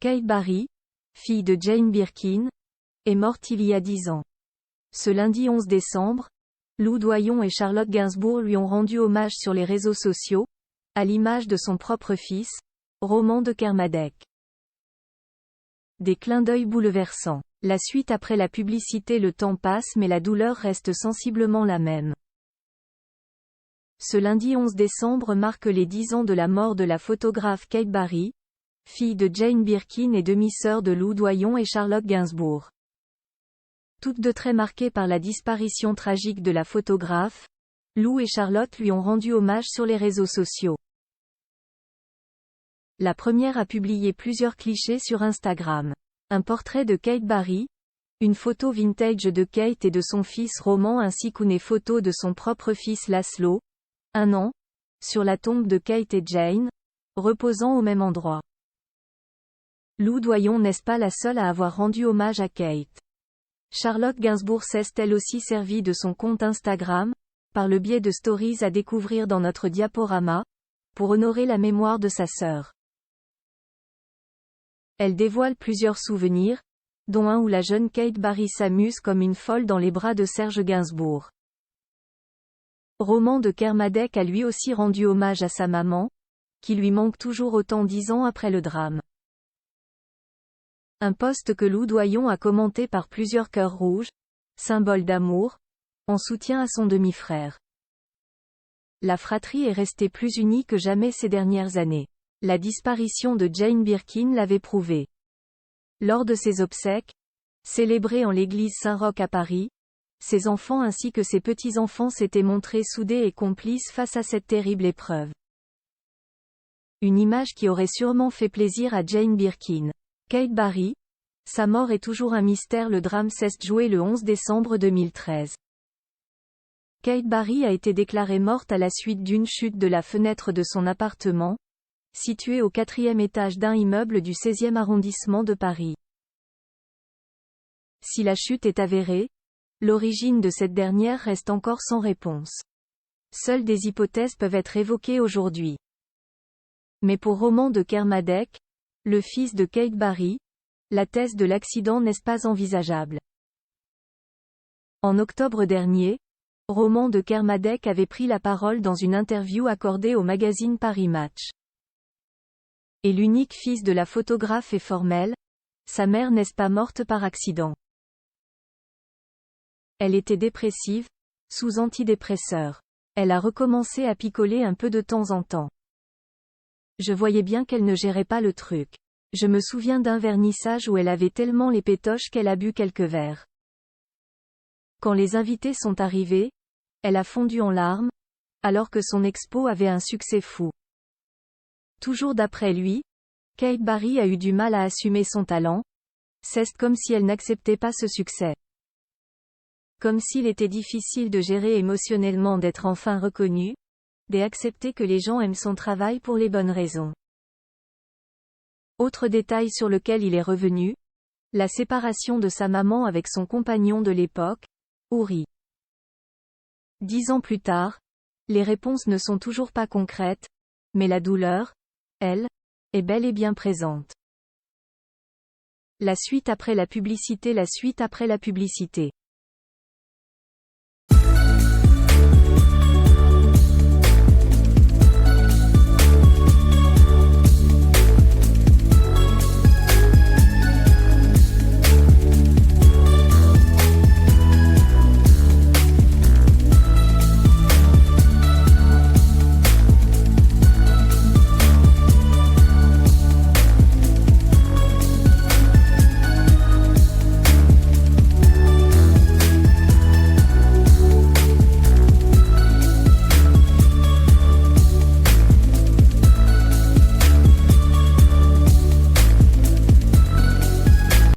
Kate Barry, fille de Jane Birkin, est morte il y a 10 ans. Ce lundi 11 décembre, Lou Doyon et Charlotte Gainsbourg lui ont rendu hommage sur les réseaux sociaux, à l'image de son propre fils, Roman de Kermadec. Des clins d'œil bouleversants. La suite après la publicité. Le temps passe mais la douleur reste sensiblement la même. Ce lundi 11 décembre marque les 10 ans de la mort de la photographe Kate Barry, fille de Jane Birkin et demi-sœur de Lou Doyon et Charlotte Gainsbourg. Toutes deux très marquées par la disparition tragique de la photographe, Lou et Charlotte lui ont rendu hommage sur les réseaux sociaux. La première a publié plusieurs clichés sur Instagram. Un portrait de Kate Barry, une photo vintage de Kate et de son fils Roman ainsi qu'une photo de son propre fils Laszlo, 1 an, sur la tombe de Kate et Jane, reposant au même endroit. Lou Doyon n'est pas la seule à avoir rendu hommage à Kate. Charlotte Gainsbourg s'est elle aussi servie de son compte Instagram, par le biais de stories à découvrir dans notre diaporama, pour honorer la mémoire de sa sœur. Elle dévoile plusieurs souvenirs, dont un où la jeune Kate Barry s'amuse comme une folle dans les bras de Serge Gainsbourg. Roman de Kermadec a lui aussi rendu hommage à sa maman, qui lui manque toujours autant 10 ans après le drame. Un post que Lou Doyon a commenté par plusieurs cœurs rouges, symbole d'amour, en soutien à son demi-frère. La fratrie est restée plus unie que jamais ces dernières années. La disparition de Jane Birkin l'avait prouvé. Lors de ses obsèques, célébrées en l'église Saint-Roch à Paris, ses enfants ainsi que ses petits-enfants s'étaient montrés soudés et complices face à cette terrible épreuve. Une image qui aurait sûrement fait plaisir à Jane Birkin. Kate Barry, sa mort est toujours un mystère. Le drame s'est joué le 11 décembre 2013. Kate Barry a été déclarée morte à la suite d'une chute de la fenêtre de son appartement, situé au 4e étage d'un immeuble du 16e arrondissement de Paris. Si la chute est avérée, l'origine de cette dernière reste encore sans réponse. Seules des hypothèses peuvent être évoquées aujourd'hui. Mais pour Roman de Kermadec, le fils de Kate Barry, la thèse de l'accident n'est pas envisageable. En octobre dernier, Roman de Kermadec avait pris la parole dans une interview accordée au magazine Paris Match. Et l'unique fils de la photographe est formel, sa mère n'est pas morte par accident. Elle était dépressive, sous antidépresseurs. Elle a recommencé à picoler un peu de temps en temps. Je voyais bien qu'elle ne gérait pas le truc. Je me souviens d'un vernissage où elle avait tellement les pétoches qu'elle a bu quelques verres. Quand les invités sont arrivés, elle a fondu en larmes, alors que son expo avait un succès fou. Toujours d'après lui, Kate Barry a eu du mal à assumer son talent, c'est comme si elle n'acceptait pas ce succès. Comme s'il était difficile de gérer émotionnellement d'être enfin reconnue, d'accepter que les gens aiment son travail pour les bonnes raisons. Autre détail sur lequel il est revenu, la séparation de sa maman avec son compagnon de l'époque, Uri. 10 ans plus tard, les réponses ne sont toujours pas concrètes, mais la douleur, elle, est bel et bien présente. La suite après la publicité. La suite après la publicité.